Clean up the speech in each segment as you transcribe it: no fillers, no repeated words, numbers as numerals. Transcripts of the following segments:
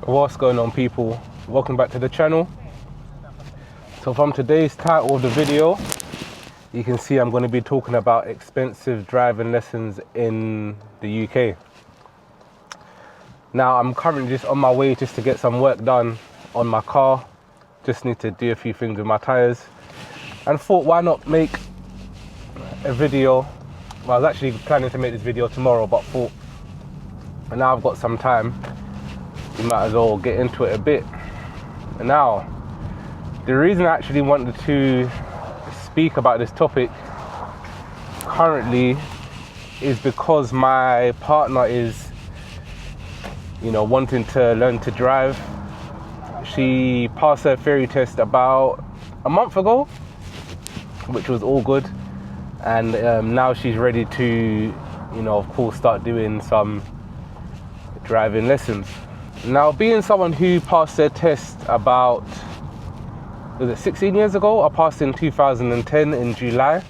What's going on, people? Welcome back to the channel. So from today's title of the video, you can see I'm going to be talking about expensive driving lessons in the UK. Now I'm currently just on my way just to get some work done on my car. Just need to do a few things with my tires, and thought, why not make a video. Well, I was actually planning to make this video tomorrow, but thought, and now I've got some time, you might as well get into it a bit. Now, the reason I actually wanted to speak about this topic currently is because my partner is, wanting to learn to drive. She passed her theory test about a month ago, which was all good, and now she's ready to, of course, start doing some driving lessons. Now, being someone who passed their test about, was it 16 years ago? I passed in 2010 in July.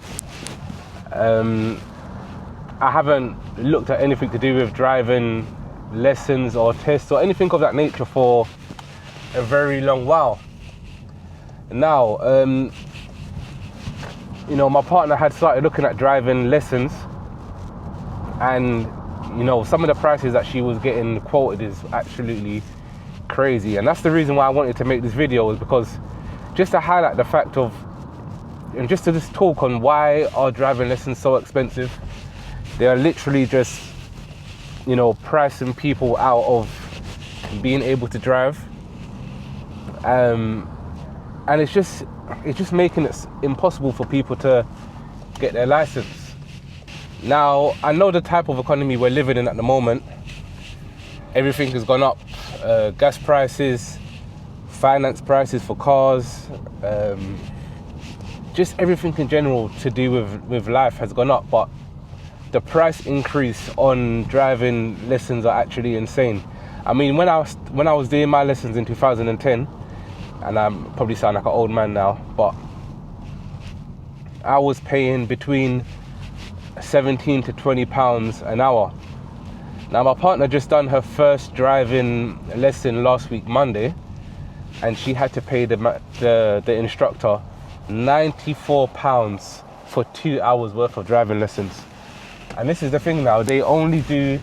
I haven't looked at anything to do with driving lessons or tests or anything of that nature for a very long while. Now, my partner had started looking at driving lessons, and some of the prices that she was getting quoted is absolutely crazy. And that's the reason why I wanted to make this video, is because just to highlight the fact of, and just to just talk on why are driving lessons so expensive. They are literally just, pricing people out of being able to drive. And it's just making it impossible for people to get their license. Now, I know the type of economy we're living in at the moment. Everything has gone up. Gas prices, finance prices for cars, just everything in general to do with life has gone up. But the price increase on driving lessons are actually insane. I mean, when I was doing my lessons in 2010, and I probably sound like an old man now, but I was paying between 17 to 20 pounds an hour. Now, my partner just done her first driving lesson last week, Monday, and she had to pay the instructor 94 pounds for 2 hours worth of driving lessons. And this is the thing now, they only do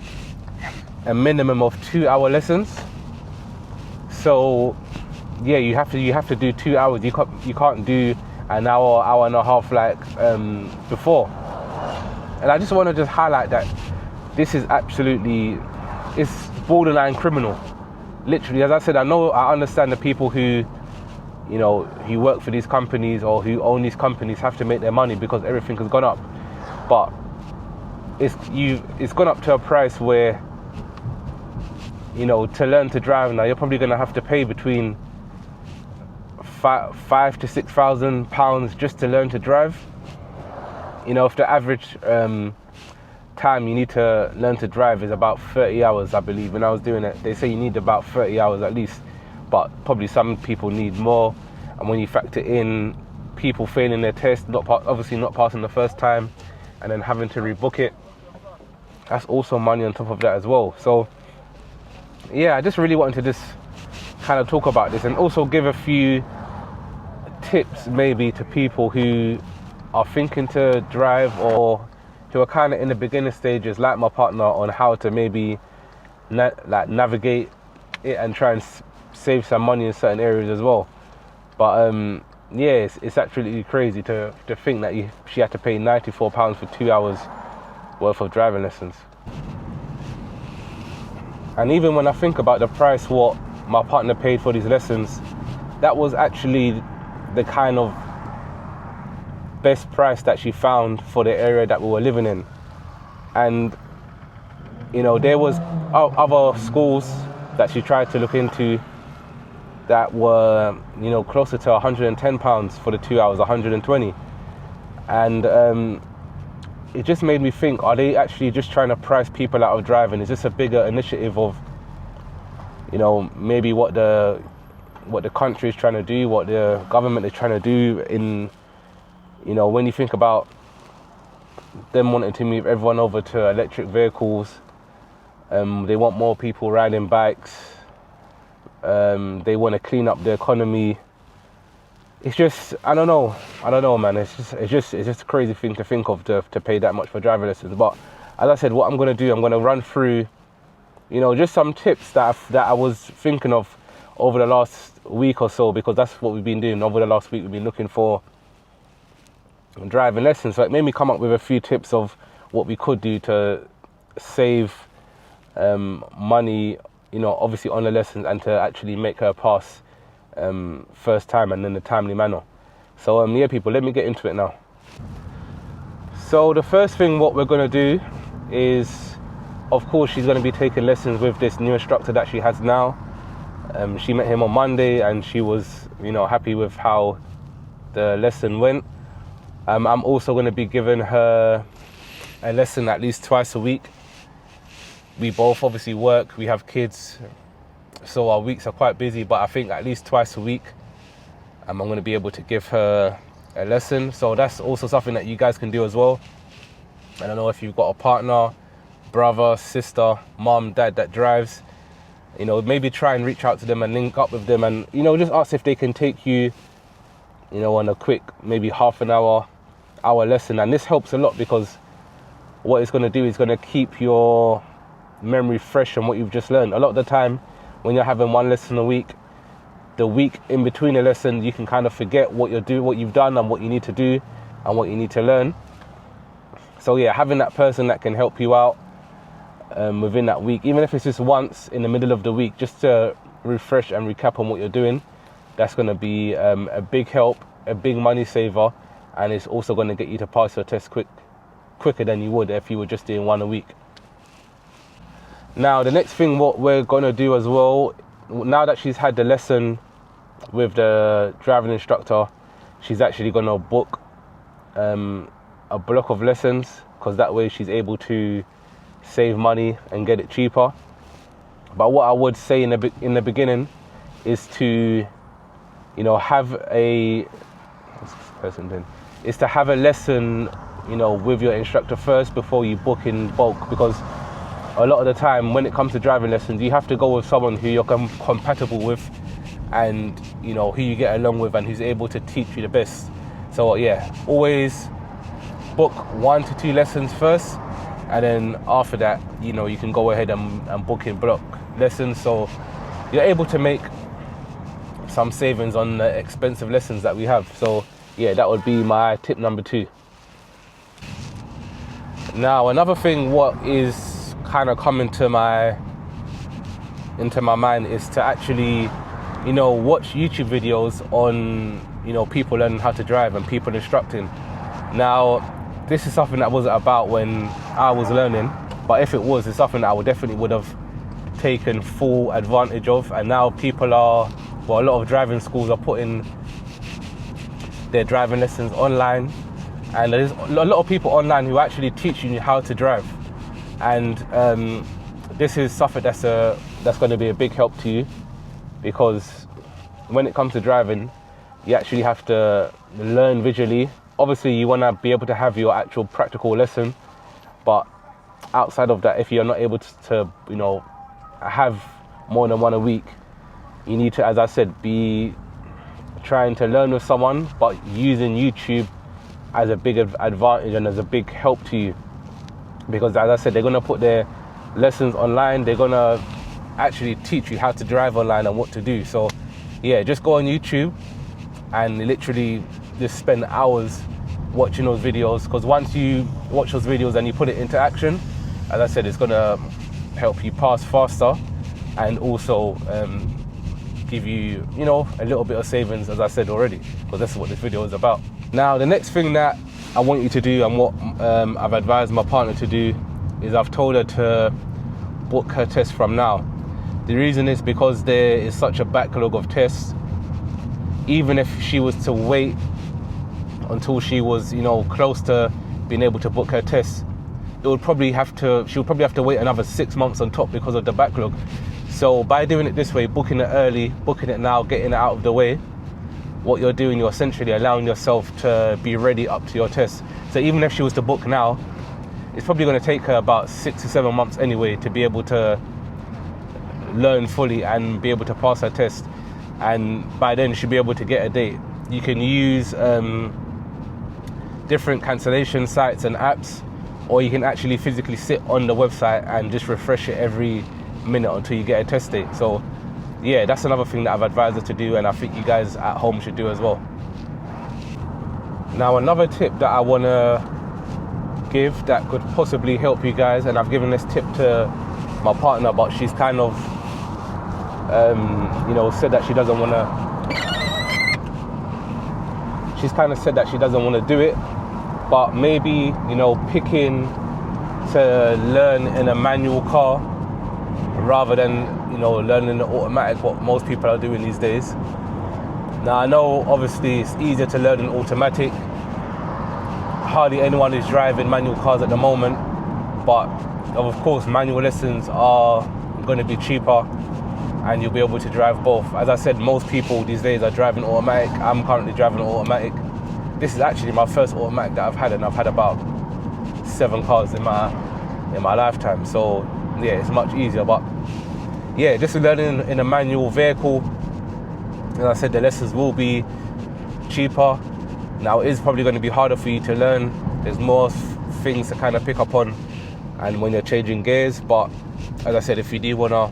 a minimum of 2 hour lessons. So yeah, you have to do 2 hours. You can't do an hour and a half like before. And I just want to highlight that this is absolutely, it's borderline criminal. Literally, as I said, I understand the people who work for these companies or who own these companies have to make their money because everything has gone up. But it's gone up to a price where, to learn to drive now, you're probably going to have to pay between £5,000 to £6,000 just to learn to drive. If the average time you need to learn to drive is about 30 hours, I believe. When I was doing it, they say you need about 30 hours at least, but probably some people need more. And when you factor in people failing their test, obviously not passing the first time, and then having to rebook it, that's also money on top of that as well. So yeah, I just really wanted to just kind of talk about this and also give a few tips maybe to people who are thinking to drive or who are kind of in the beginner stages like my partner, on how to maybe navigate it and try and save some money in certain areas as well. But yeah, it's absolutely crazy to think that she had to pay £94 for 2 hours worth of driving lessons. And even when I think about the price what my partner paid for these lessons, that was actually the kind of best price that she found for the area that we were living in. And there was other schools that she tried to look into that were closer to £110 for the 2 hours, 120. And it just made me think, are they actually just trying to price people out of driving? Is this a bigger initiative of maybe what the country is trying to do, what the government is trying to do in when you think about them wanting to move everyone over to electric vehicles, they want more people riding bikes, They want to clean up the economy. It's just, I don't know, man. It's just a crazy thing to think of, to pay that much for driving lessons. But as I said, what I'm gonna do, I'm gonna run through, just some tips that I was thinking of over the last week or so, because that's what we've been doing over the last week. We've been looking for driving lessons, so it made me come up with a few tips of what we could do to save money, obviously on the lessons, and to actually make her pass first time and in a timely manner. So yeah, people, let me get into it now. So the first thing what we're going to do is, of course, she's going to be taking lessons with this new instructor that she has now. She met him on Monday and she was happy with how the lesson went. I'm also going to be giving her a lesson at least twice a week. We both obviously work, we have kids, so our weeks are quite busy, but I think at least twice a week I'm going to be able to give her a lesson. So that's also something that you guys can do as well. I don't know if you've got a partner, brother, sister, mom, dad that drives, maybe try and reach out to them and link up with them, and just ask if they can take you on a quick, maybe half an hour lesson. And this helps a lot, because what it's going to do is going to keep your memory fresh on what you've just learned. A lot of the time when you're having one lesson a week, the week in between the lesson, you can kind of forget what you've done and what you need to do and what you need to learn. So yeah, having that person that can help you out within that week, even if it's just once in the middle of the week, just to refresh and recap on what you're doing, that's going to be a big help, a big money saver, and it's also going to get you to pass your test quicker than you would if you were just doing one a week. Now, the next thing what we're going to do as well, now that she's had the lesson with the driving instructor, she's actually going to book a block of lessons, because that way she's able to save money and get it cheaper. But what I would say in the beginning is to have a lesson with your instructor first before you book in bulk, because a lot of the time when it comes to driving lessons, you have to go with someone who you're compatible with, and who you get along with, and who's able to teach you the best. So yeah, always book 1 to 2 lessons first, and then after that you can go ahead and book in block lessons, so you're able to make some savings on the expensive lessons that we have. So yeah, that would be my tip number 2. Now, another thing what is kind of come into my mind is to actually watch YouTube videos on people learning how to drive and people instructing. Now, this is something that wasn't about when I was learning, but if it was, it's something that I definitely would have taken full advantage of. And now a lot of driving schools are putting their driving lessons online, and there's a lot of people online who actually teach you how to drive. And this is something that's going to be a big help to you, because when it comes to driving, you actually have to learn visually. Obviously, you want to be able to have your actual practical lesson, but outside of that, if you're not able to have more than one a week, you need to, as I said, be trying to learn with someone, but using YouTube as a big advantage and as a big help to you. Because as I said, they're going to put their lessons online, they're going to actually teach you how to drive online and what to do. So yeah, just go on YouTube and literally just spend hours watching those videos, because once you watch those videos and you put it into action, as I said, it's going to help you pass faster, and also give you a little bit of savings, as I said already, because that's what this video is about. Now, the next thing that I want you to do, and what I've advised my partner to do, is I've told her to book her test from now. The reason is because there is such a backlog of tests. Even if she was to wait until she was close to being able to book her test, she would probably have to wait another 6 months on top because of the backlog. So by doing it this way, booking it early, booking it now, getting it out of the way, what you're doing, you're essentially allowing yourself to be ready up to your test. So even if she was to book now, it's probably going to take her about 6 to 7 months anyway to be able to learn fully and be able to pass her test, and by then she'll be able to get a date. You can use different cancellation sites and apps, or you can actually physically sit on the website and just refresh it every minute until you get a test date. So yeah, that's another thing that I've advised her to do, and I think you guys at home should do as well. Now, another tip that I want to give that could possibly help you guys, and I've given this tip to my partner, but she's kind of said that she doesn't want to do it, but maybe, picking to learn in a manual car rather than, learning the automatic, what most people are doing these days. Now, I know obviously it's easier to learn an automatic. Hardly anyone is driving manual cars at the moment, but of course manual lessons are going to be cheaper and you'll be able to drive both. As I said, most people these days are driving automatic. I'm currently driving an automatic. This is actually my first automatic that I've had, and I've had about 7 cars in my lifetime. So yeah, it's much easier. But yeah, just learning in a manual vehicle, as I said, the lessons will be cheaper. Now, it is probably going to be harder for you to learn. There's more things to kind of pick up on, and when you're changing gears. But as I said, if you do want to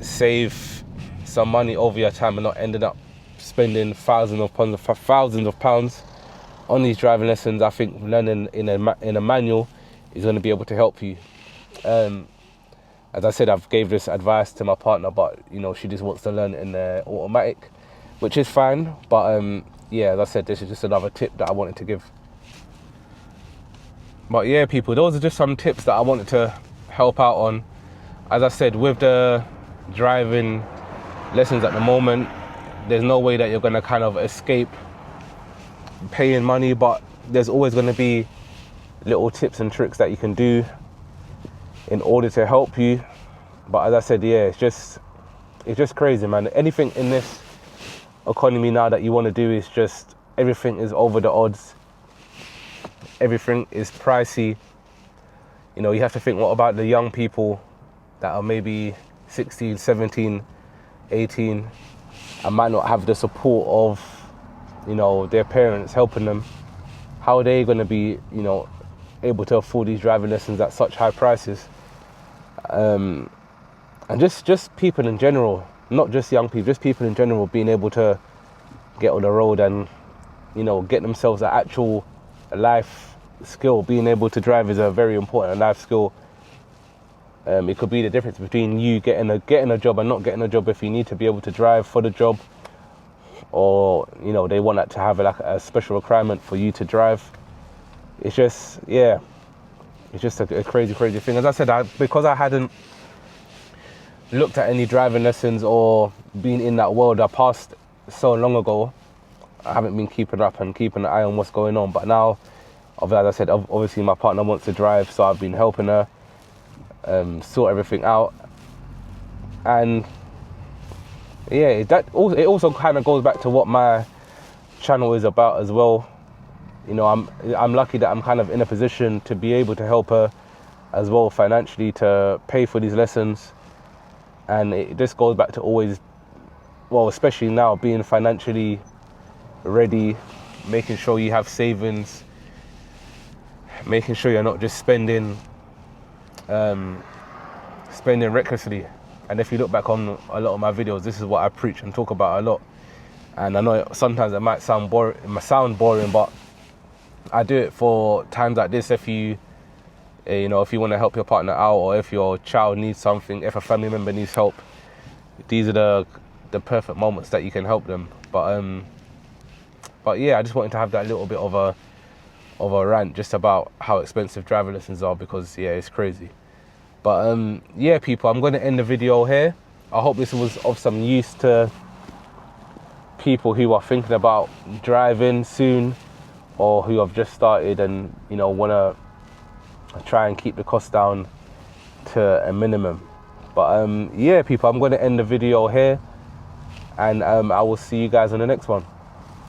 save some money over your time and not ending up spending thousands of pounds on these driving lessons, I think learning in a manual is going to be able to help you. As I said, I've gave this advice to my partner, but she just wants to learn in the automatic, which is fine. But yeah, as I said, this is just another tip that I wanted to give. But yeah, people, those are just some tips that I wanted to help out on. As I said, with the driving lessons at the moment, there's no way that you're going to kind of escape paying money, but there's always going to be little tips and tricks that you can do in order to help you. But as I said, yeah, it's just crazy, man. Anything in this economy now that you want to do is just, everything is over the odds. Everything is pricey. You have to think, what about the young people that are maybe 16, 17, 18 and might not have the support of, their parents helping them? How are they going to be, able to afford these driving lessons at such high prices? And just people in general, not just young people, just people in general being able to get on the road and, get themselves an actual life skill. Being able to drive is a very important life skill. It could be the difference between you getting a job and not getting a job if you need to be able to drive for the job, or, they want that to have like a special requirement for you to drive. It's just, yeah, it's just a crazy thing. As I said, because I hadn't looked at any driving lessons or been in that world, I passed so long ago, I haven't been keeping up and keeping an eye on what's going on. But now, as I said, obviously my partner wants to drive, so I've been helping her sort everything out. And yeah, it also kind of goes back to what my channel is about as well. I'm lucky that I'm kind of in a position to be able to help her as well financially to pay for these lessons. And it just goes back to always, well, especially now, being financially ready, making sure you have savings, making sure you're not just spending recklessly. And if you look back on a lot of my videos, this is what I preach and talk about a lot. And I know sometimes it might sound boring, but I do it for times like this. If you want to help your partner out, or if your child needs something, if a family member needs help, these are the perfect moments that you can help them. But yeah, I just wanted to have that little bit of a rant just about how expensive driving lessons are, because yeah, it's crazy. But yeah, people, I'm going to end the video here. I hope this was of some use to people who are thinking about driving soon, or who have just started and want to try and keep the cost down to a minimum. But yeah, people, I'm going to end the video here, and I will see you guys on the next one.